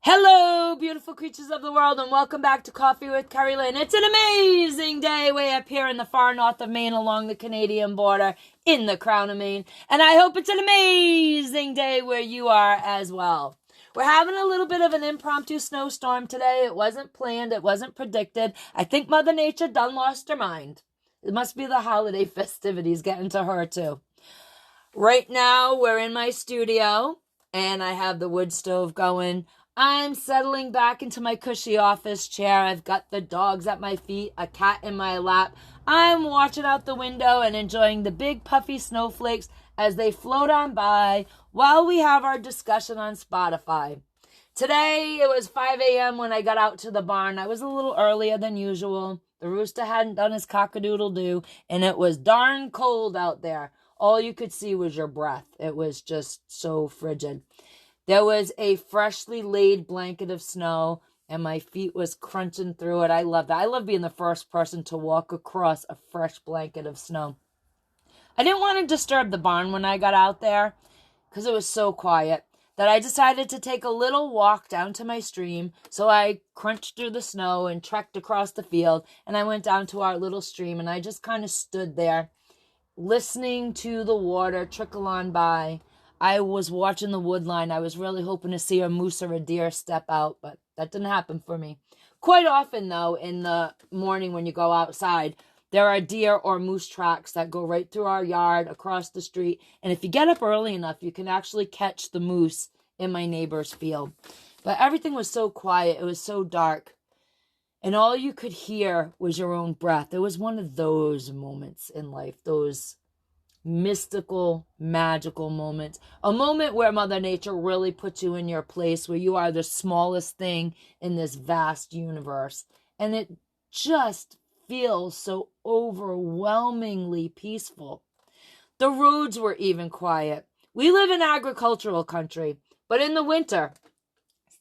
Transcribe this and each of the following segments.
Hello, beautiful creatures of the world, and welcome back to Coffee with Kerri-Lynn. It's an amazing day way up here in the far north of Maine along the Canadian border in the crown of Maine. And I hope it's an amazing day where you are as well. We're having a little bit of an impromptu snowstorm today. It wasn't planned. It wasn't predicted. I think Mother Nature done lost her mind. It must be the holiday festivities getting to her too. Right now, we're in my studio, and I have the wood stove going. I'm settling back into my cushy office chair. I've got the dogs at my feet, a cat in my lap. I'm watching out the window and enjoying the big puffy snowflakes as they float on by while we have our discussion on Spotify. Today, it was 5 a.m. when I got out to the barn. I was a little earlier than usual. The rooster hadn't done his cock-a-doodle-doo, and it was darn cold out there. All you could see was your breath. It was just so frigid. There was a freshly laid blanket of snow, and my feet was crunching through it. I love that. I love being the first person to walk across a fresh blanket of snow. I didn't want to disturb the barn when I got out there because it was so quiet that I decided to take a little walk down to my stream. So I crunched through the snow and trekked across the field, and I went down to our little stream, and I just kind of stood there listening to the water trickle on by. I was watching the wood line. I was really hoping to see a moose or a deer step out, but that didn't happen for me. Quite often, though, in the morning when you go outside, there are deer or moose tracks that go right through our yard, across the street. And if you get up early enough, you can actually catch the moose in my neighbor's field. But everything was so quiet. It was so dark. And all you could hear was your own breath. It was one of those moments in life, those mystical, magical moments. A moment where Mother Nature really puts you in your place, where you are the smallest thing in this vast universe. And it just feels so overwhelmingly peaceful. The roads were even quiet. We live in agricultural country, but in the winter,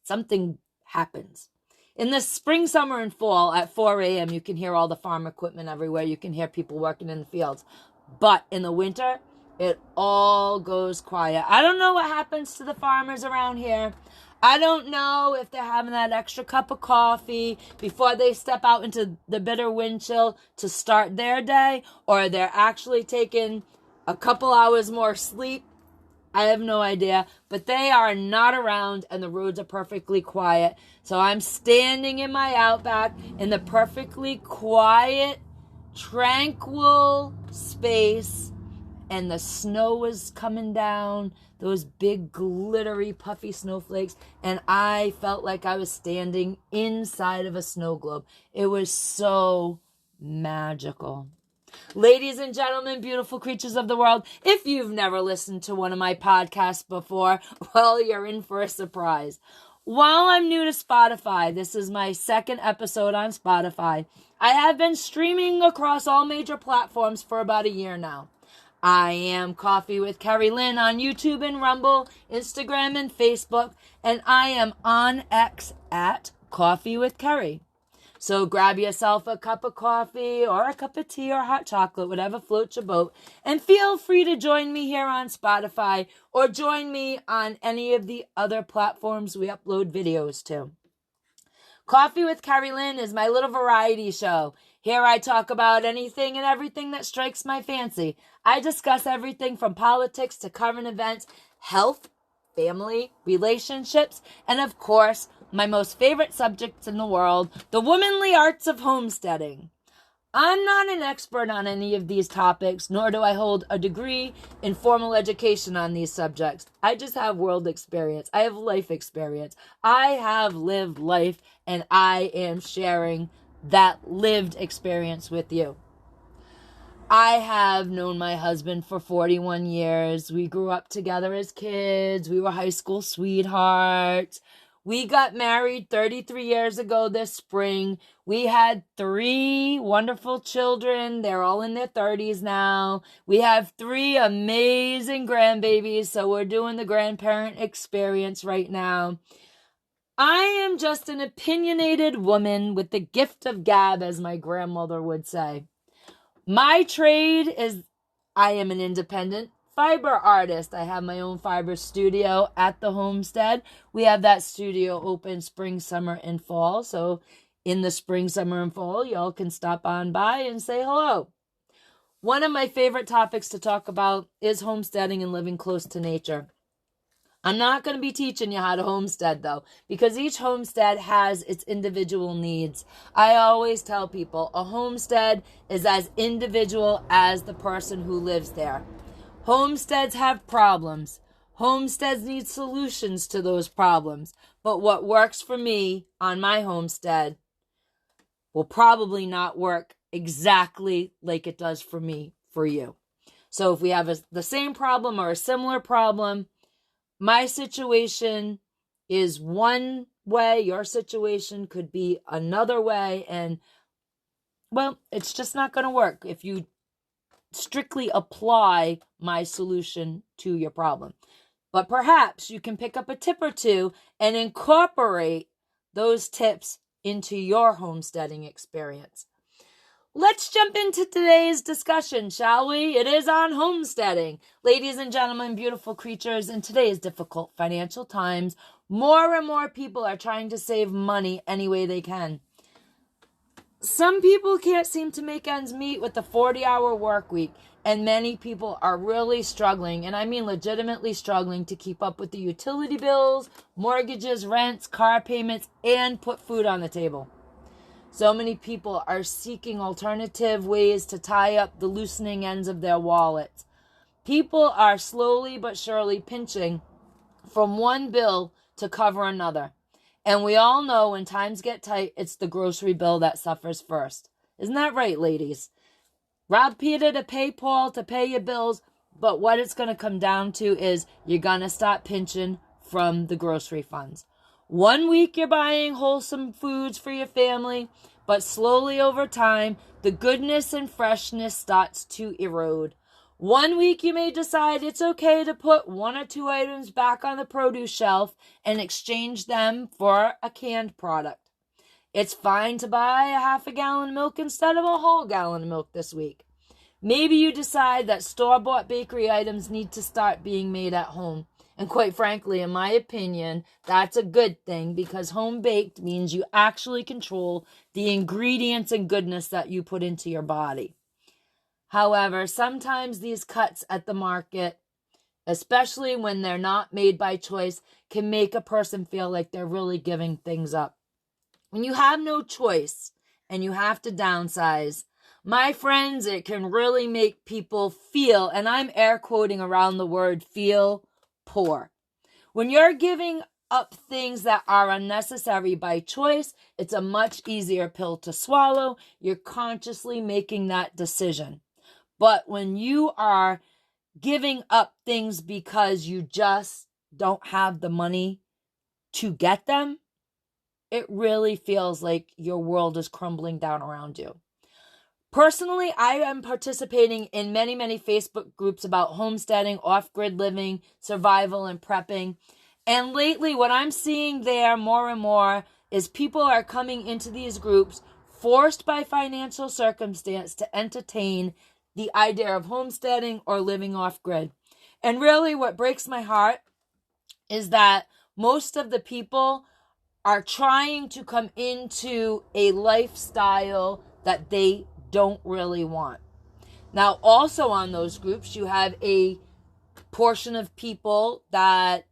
something happens. In the spring, summer, and fall at 4 a.m., you can hear all the farm equipment everywhere. You can hear people working in the fields. But in the winter, it all goes quiet. I don't know what happens to the farmers around here. I don't know if they're having that extra cup of coffee before they step out into the bitter wind chill to start their day, or they're actually taking a couple hours more sleep. I have no idea, but they are not around, and the roads are perfectly quiet. So I'm standing in my outback in the perfectly quiet, tranquil space, and the snow was coming down, those big glittery puffy snowflakes, and I felt like I was standing inside of a snow globe. It was so magical. Ladies and gentlemen, beautiful creatures of the world, if you've never listened to one of my podcasts before, well, you're in for a surprise. While I'm new to Spotify, this is my second episode on Spotify. I have been streaming across all major platforms for about a year now. I am Coffee with Kerri-Lynn on YouTube and Rumble, Instagram and Facebook, and I am on X at Coffee with Kerri. So grab yourself a cup of coffee or a cup of tea or hot chocolate, whatever floats your boat, and feel free to join me here on Spotify or join me on any of the other platforms we upload videos to. Coffee with Kerri-Lynn is my little variety show. Here I talk about anything and everything that strikes my fancy. I discuss everything from politics to current events, health, family, relationships, and of course, my most favorite subjects in the world, the womanly arts of homesteading. I'm not an expert on any of these topics, nor do I hold a degree in formal education on these subjects. I just have world experience. I have life experience. I have lived life, and I am sharing that lived experience with you. I have known my husband for 41 years. We grew up together as kids. We were high school sweethearts. We got married 33 years ago this spring. We had 3 wonderful children. They're all in their 30s now. We have 3 amazing grandbabies, so we're doing the grandparent experience right now. I am just an opinionated woman with the gift of gab, as my grandmother would say. My trade is I am an independent fiber artist. I have my own fiber studio at the homestead. We have that studio open spring, summer, and fall. So in the spring, summer, and fall, y'all can stop on by and say hello. One of my favorite topics to talk about is homesteading and living close to nature. I'm not going to be teaching you how to homestead, though, because each homestead has its individual needs. I always tell people a homestead is as individual as the person who lives there. Homesteads have problems. Homesteads need solutions to those problems. But what works for me on my homestead will probably not work exactly like it does for me, for you. So if we have the same problem or a similar problem, my situation is one way, your situation could be another way, and, well, it's just not going to work if you strictly apply my solution to your problem. But perhaps you can pick up a tip or two and incorporate those tips into your homesteading experience. Let's jump into today's discussion, shall we? It is on homesteading. Ladies and gentlemen, beautiful creatures, in today's difficult financial times, more and more people are trying to save money any way they can. Some people can't seem to make ends meet with the 40-hour work week, and many people are really struggling, and I mean legitimately struggling, to keep up with the utility bills, mortgages, rents, car payments, and put food on the table. So many people are seeking alternative ways to tie up the loosening ends of their wallets. People are slowly but surely pinching from one bill to cover another. And we all know when times get tight, it's the grocery bill that suffers first. Isn't that right, ladies? Rob Peter to pay Paul to pay your bills, but what it's going to come down to is you're going to stop pinching from the grocery funds. 1 week you're buying wholesome foods for your family, but slowly over time, the goodness and freshness starts to erode. 1 week you may decide it's okay to put 1 or 2 items back on the produce shelf and exchange them for a canned product. It's fine to buy a half a gallon of milk instead of a whole gallon of milk this week. Maybe you decide that store-bought bakery items need to start being made at home. And quite frankly, in my opinion, that's a good thing, because home-baked means you actually control the ingredients and goodness that you put into your body. However, sometimes these cuts at the market, especially when they're not made by choice, can make a person feel like they're really giving things up. When you have no choice and you have to downsize, my friends, it can really make people feel, and I'm air quoting around the word feel, poor. When you're giving up things that are unnecessary by choice, it's a much easier pill to swallow. You're consciously making that decision. But when you are giving up things because you just don't have the money to get them, it really feels like your world is crumbling down around you. Personally, I am participating in many, many Facebook groups about homesteading, off-grid living, survival, and prepping. And lately, what I'm seeing there more and more is people are coming into these groups forced by financial circumstance to entertain the idea of homesteading or living off-grid. And really what breaks my heart is that most of the people are trying to come into a lifestyle that they don't really want. Now, also on those groups, you have a portion of people that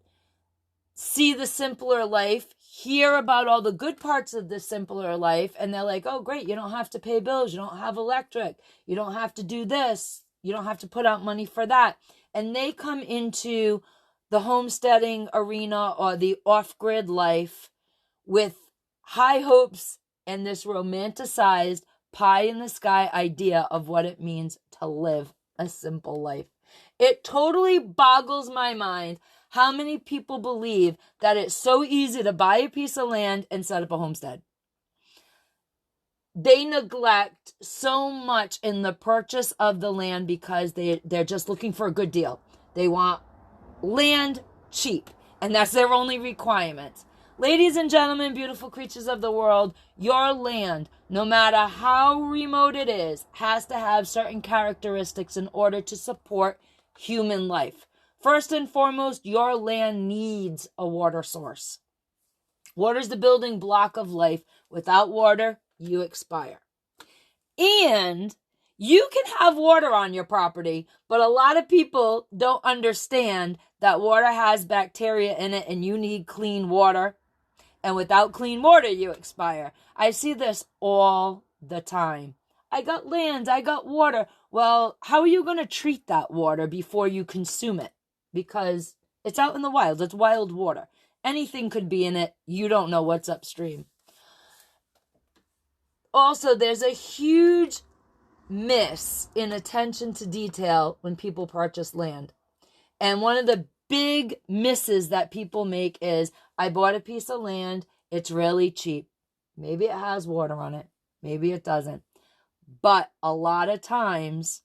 see the simpler life, hear about all the good parts of the simpler life, and they're like, oh, great, you don't have to pay bills, you don't have electric, you don't have to do this, you don't have to put out money for that. And they come into the homesteading arena or the off-grid life with high hopes and this romanticized pie-in-the-sky idea of what it means to live a simple life. It totally boggles my mind how many people believe that it's so easy to buy a piece of land and set up a homestead. They neglect so much in the purchase of the land because they're just looking for a good deal. They want land cheap, and that's their only requirement. Ladies and gentlemen, beautiful creatures of the world, your land, no matter how remote it is, has to have certain characteristics in order to support human life. First and foremost, your land needs a water source. Water is the building block of life. Without water, you expire. And you can have water on your property, but a lot of people don't understand that water has bacteria in it and you need clean water. And without clean water, you expire. I see this all the time. I got land, I got water. Well, how are you going to treat that water before you consume it? Because it's out in the wild. It's wild water. Anything could be in it. You don't know what's upstream. Also, there's a huge miss in attention to detail when people purchase land. And one of the big misses that people make is, I bought a piece of land. It's really cheap. Maybe it has water on it. Maybe it doesn't. But a lot of times,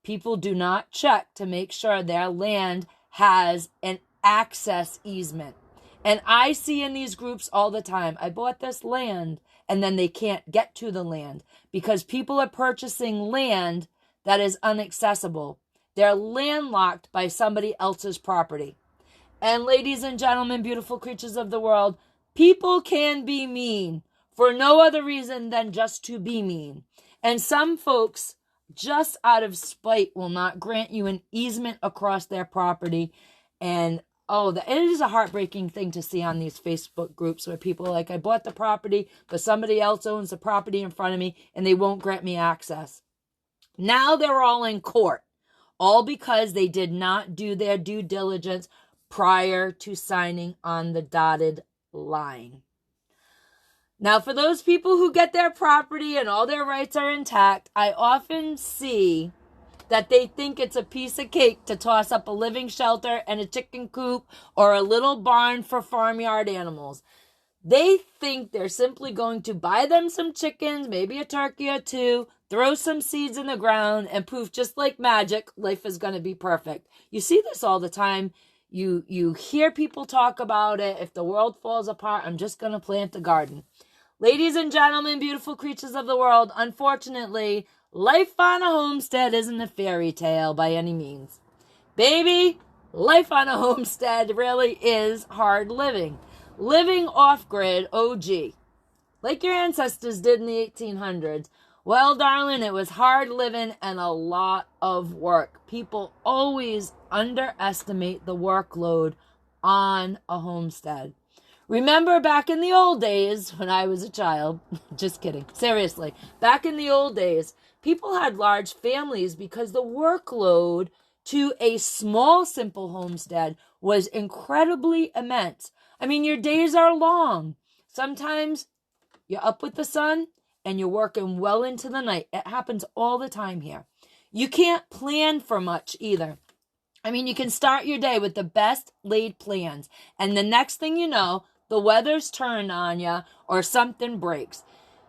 people do not check to make sure their land has an access easement. And I see in these groups all the time, I bought this land, and then they can't get to the land because people are purchasing land that is inaccessible. They're landlocked by somebody else's property. And ladies and gentlemen, beautiful creatures of the world, people can be mean for no other reason than just to be mean. And some folks, just out of spite, will not grant you an easement across their property. And it is a heartbreaking thing to see on these Facebook groups where people are like, I bought the property, but somebody else owns the property in front of me and they won't grant me access. Now they're all in court, all because they did not do their due diligence prior to signing on the dotted line. Now, for those people who get their property and all their rights are intact, I often see that they think it's a piece of cake to toss up a living shelter and a chicken coop or a little barn for farmyard animals. They think they're simply going to buy them some chickens, maybe a turkey or two, throw some seeds in the ground, and poof, just like magic, life is going to be perfect. You see this all the time. You hear people talk about it. If the world falls apart, I'm just going to plant a garden. Ladies and gentlemen, beautiful creatures of the world, unfortunately, life on a homestead isn't a fairy tale by any means. Baby, life on a homestead really is hard living. Living off-grid, OG. Like your ancestors did in the 1800s. Well, darling, it was hard living and a lot of work. People always underestimate the workload on a homestead. Remember back in the old days when I was a child, just kidding, seriously, back in the old days, people had large families because the workload to a small, simple homestead was incredibly immense. I mean, your days are long. Sometimes you're up with the sun and you're working well into the night. It happens all the time here. You can't plan for much either. I mean, you can start your day with the best laid plans, and the next thing you know, the weather's turned on you or something breaks.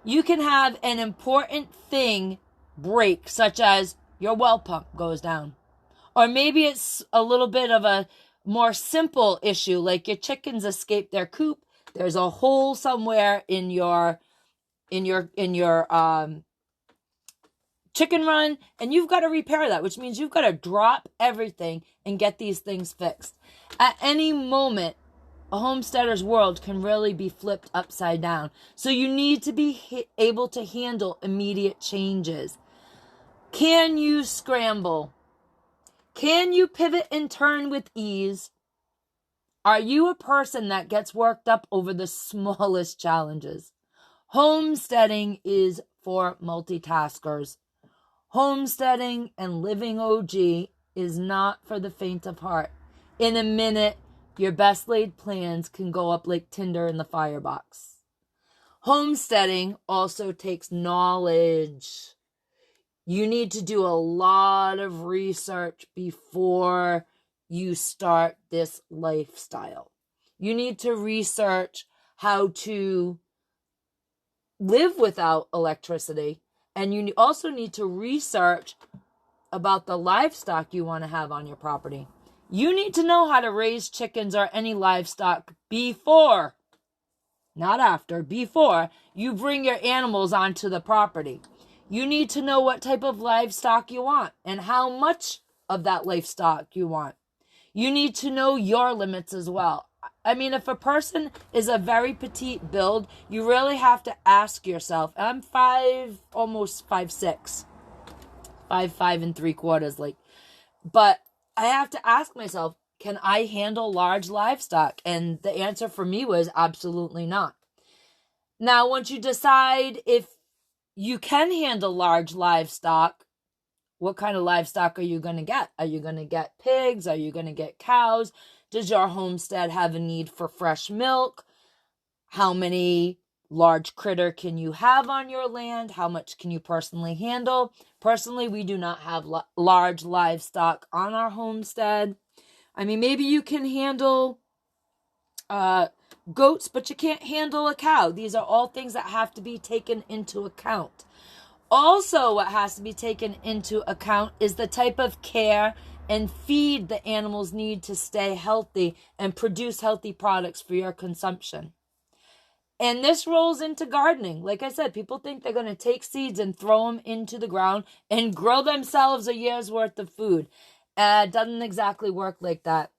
You can have an important thing break, such as your well pump goes down. Or maybe it's a little bit of a more simple issue, like your chickens escape their coop. There's a hole somewhere in your chicken run, and you've got to repair that, which means you've got to drop everything and get these things fixed. At any moment, a homesteader's world can really be flipped upside down. So you need to be able to handle immediate changes. Can you scramble? Can you pivot and turn with ease? Are you a person that gets worked up over the smallest challenges? Homesteading is for multitaskers. Homesteading and living OG is not for the faint of heart. In a minute, your best laid plans can go up like tinder in the firebox. Homesteading also takes knowledge. You need to do a lot of research before you start this lifestyle. You need to research how to live without electricity, and you also need to research about the livestock you want to have on your property. You need to know how to raise chickens or any livestock before, not after, before you bring your animals onto the property. You need to know what type of livestock you want and how much of that livestock you want. You need to know your limits as well. I mean, if a person is a very petite build, you really have to ask yourself. I'm almost 5'6", 5'3", but I have to ask myself, can I handle large livestock? And the answer for me was absolutely not. Now, once you decide if you can handle large livestock, what kind of livestock are you going to get? Are you going to get pigs? Are you going to get cows? Does your homestead have a need for fresh milk? How many large critter can you have on your land? How much can you personally handle? Personally, we do not have large livestock on our homestead. I mean, maybe you can handle goats, but you can't handle a cow. These are all things that have to be taken into account. Also, what has to be taken into account is the type of care and feed the animals need to stay healthy and produce healthy products for your consumption. And this rolls into gardening. Like I said, people think they're going to take seeds and throw them into the ground and grow themselves a year's worth of food. It doesn't exactly work like that.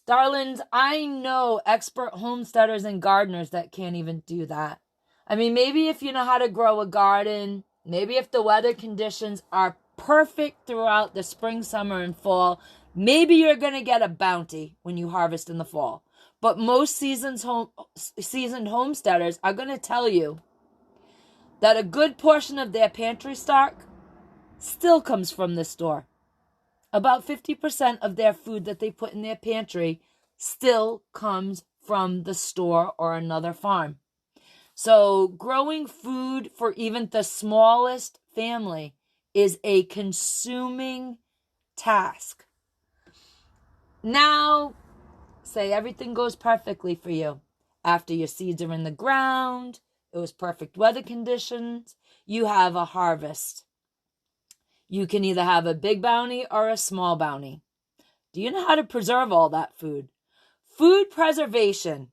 Darlings, I know expert homesteaders and gardeners that can't even do that. I mean, maybe if you know how to grow a garden, maybe if the weather conditions are perfect throughout the spring, summer, and fall, maybe you're going to get a bounty when you harvest in the fall. But most seasoned homesteaders are going to tell you that a good portion of their pantry stock still comes from the store. About 50% of their food that they put in their pantry still comes from the store or another farm. So growing food for even the smallest family is a consuming task. Now, say everything goes perfectly for you. After your seeds are in the ground, it was perfect weather conditions, you have a harvest. You can either have a big bounty or a small bounty. Do you know how to preserve all that food? Food preservation,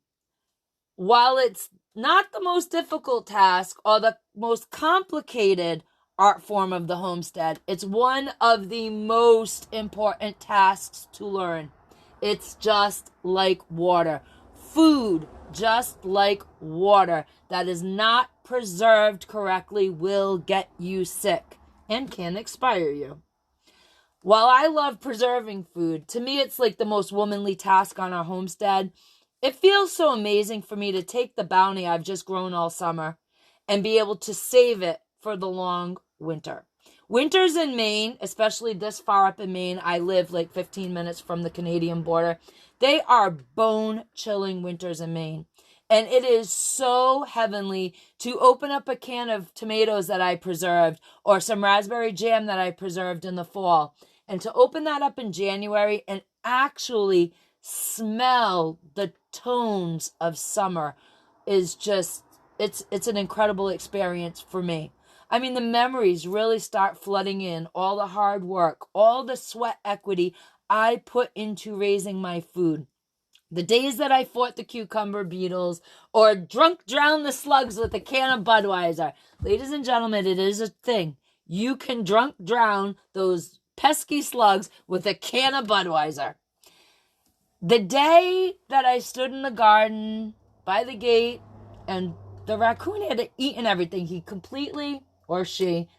while it's not the most difficult task or the most complicated art form of the homestead, it's one of the most important tasks to learn. It's just like water. Food, just like water, that is not preserved correctly will get you sick and can expire you. While I love preserving food, to me it's like the most womanly task on our homestead. It feels so amazing for me to take the bounty I've just grown all summer and be able to save it for the long winter. Winters in Maine, especially this far up in Maine, I live like 15 minutes from the Canadian border. They are bone-chilling winters in Maine. And it is so heavenly to open up a can of tomatoes that I preserved or some raspberry jam that I preserved in the fall. And to open that up in January and actually smell the tones of summer is just, it's an incredible experience for me. I mean, the memories really start flooding in, all the hard work, all the sweat equity I put into raising my food. The days that I fought the cucumber beetles or drowned the slugs with a can of Budweiser. Ladies and gentlemen, it is a thing. You can drown those pesky slugs with a can of Budweiser. The day that I stood in the garden by the gate and the raccoon had eaten everything, she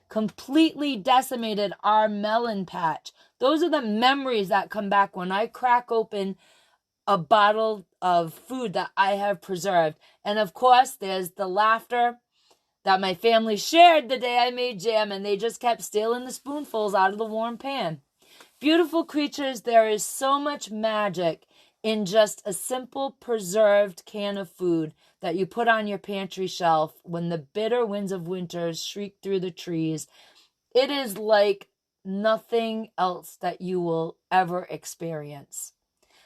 completely decimated our melon patch. Those are the memories that come back when I crack open a bottle of food that I have preserved. And of course, there's the laughter that my family shared the day I made jam, and they just kept stealing the spoonfuls out of the warm pan. Beautiful creatures, there is so much magic in just a simple preserved can of food that you put on your pantry shelf when the bitter winds of winter shriek through the trees. It is like nothing else that you will ever experience.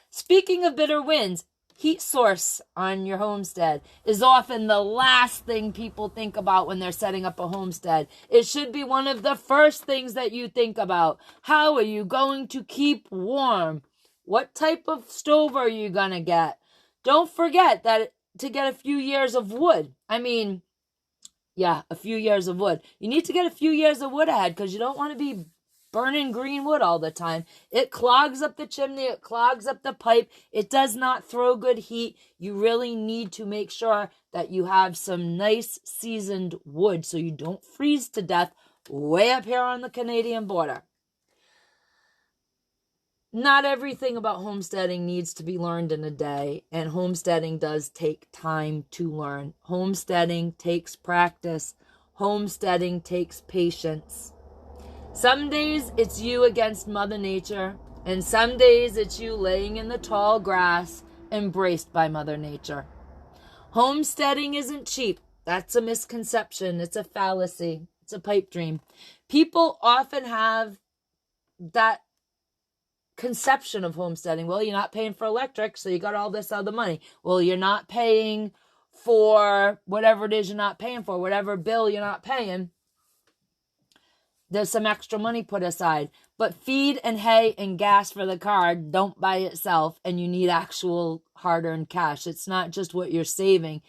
Speaking of bitter winds, heat source on your homestead is often the last thing people think about when they're setting up a homestead. It should be one of the first things that you think about. How are you going to keep warm? What type of stove are you going to get? Don't forget that to get a few years of wood. A few years of wood. You need to get a few years of wood ahead because you don't want to be burning green wood all the time. It clogs up the chimney. It clogs up the pipe. It does not throw good heat. You really need to make sure that you have some nice seasoned wood so you don't freeze to death way up here on the Canadian border. Not everything about homesteading needs to be learned in a day, and homesteading does take time to learn. Homesteading takes practice. Homesteading takes patience. Some days it's you against Mother Nature, and some days it's you laying in the tall grass, embraced by Mother Nature. Homesteading isn't cheap. That's a misconception. It's a fallacy. It's a pipe dream. People often have that conception of homesteading. Well, you're not paying for electric, so you got all this other money. Well, you're not paying for whatever it is you're not paying for, whatever bill you're not paying. There's some extra money put aside. But feed and hay and gas for the car don't by itself, and you need actual hard-earned cash. It's not just what you're saving.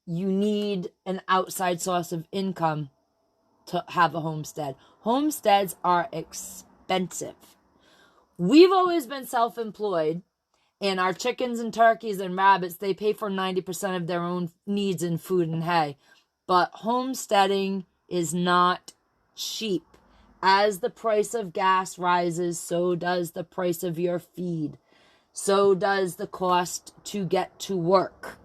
You need an outside source of income to have a homestead. Homesteads are expensive. We've always been self-employed, and our chickens and turkeys and rabbits, they pay for 90% of their own needs in food and hay. But homesteading is not cheap. As the price of gas rises, so does the price of your feed. So does the cost to get to work.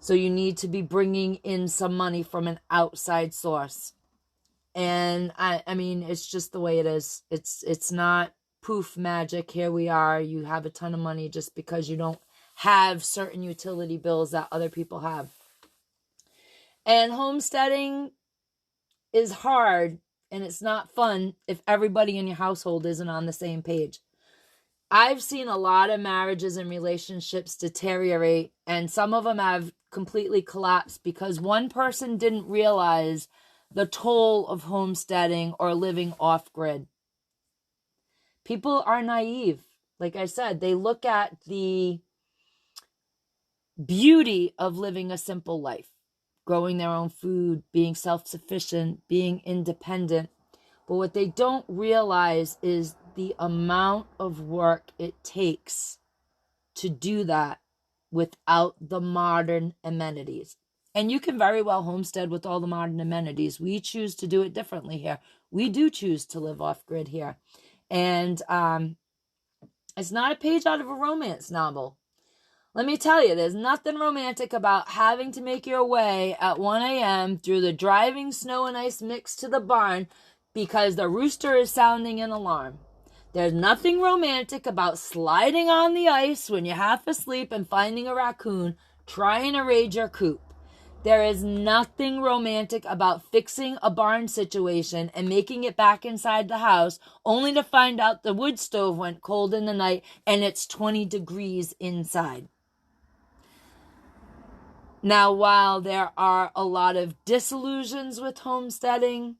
So you need to be bringing in some money from an outside source. And I mean, it's just the way it is. It's not poof magic. Here we are. You have a ton of money just because you don't have certain utility bills that other people have. And homesteading is hard, and it's not fun if everybody in your household isn't on the same page. I've seen a lot of marriages and relationships deteriorate, and some of them have completely collapsed because one person didn't realize the toll of homesteading or living off-grid. People are naive. Like I said, they look at the beauty of living a simple life, growing their own food, being self-sufficient, being independent. But what they don't realize is the amount of work it takes to do that without the modern amenities. And you can very well homestead with all the modern amenities. We choose to do it differently here. We do choose to live off-grid here. And it's not a page out of a romance novel. Let me tell you, there's nothing romantic about having to make your way at 1 a.m. through the driving snow and ice mix to the barn because the rooster is sounding an alarm. There's nothing romantic about sliding on the ice when you're half asleep and finding a raccoon trying to raid your coop. There is nothing romantic about fixing a barn situation and making it back inside the house only to find out the wood stove went cold in the night and it's 20 degrees inside. Now, while there are a lot of disillusions with homesteading,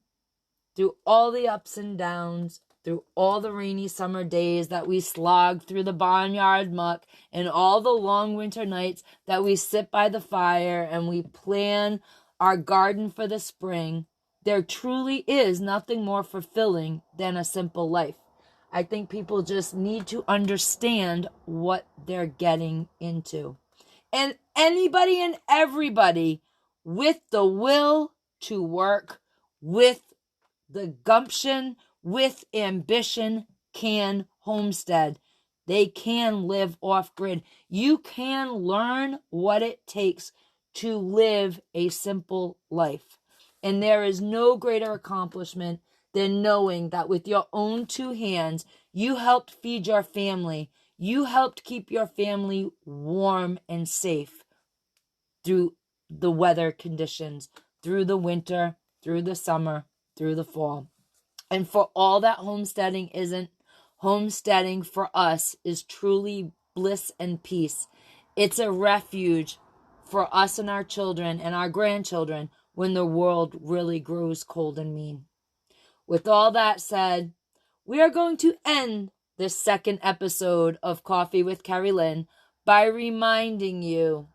through all the ups and downs, through all the rainy summer days that we slog through the barnyard muck, and all the long winter nights that we sit by the fire and we plan our garden for the spring, there truly is nothing more fulfilling than a simple life. I think people just need to understand what they're getting into. And anybody and everybody with the will to work, with the gumption, with ambition, can homestead. They can live off-grid. You can learn what it takes to live a simple life. And there is no greater accomplishment than knowing that with your own two hands, you helped feed your family. You helped keep your family warm and safe through the weather conditions, through the winter, through the summer, through the fall. And for all that homesteading isn't, homesteading for us is truly bliss and peace. It's a refuge for us and our children and our grandchildren when the world really grows cold and mean. With all that said, we are going to end this second episode of Coffee with Kerri-Lynn by reminding you,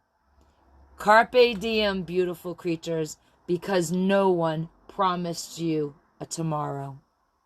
carpe diem, beautiful creatures, because no one promised you a tomorrow.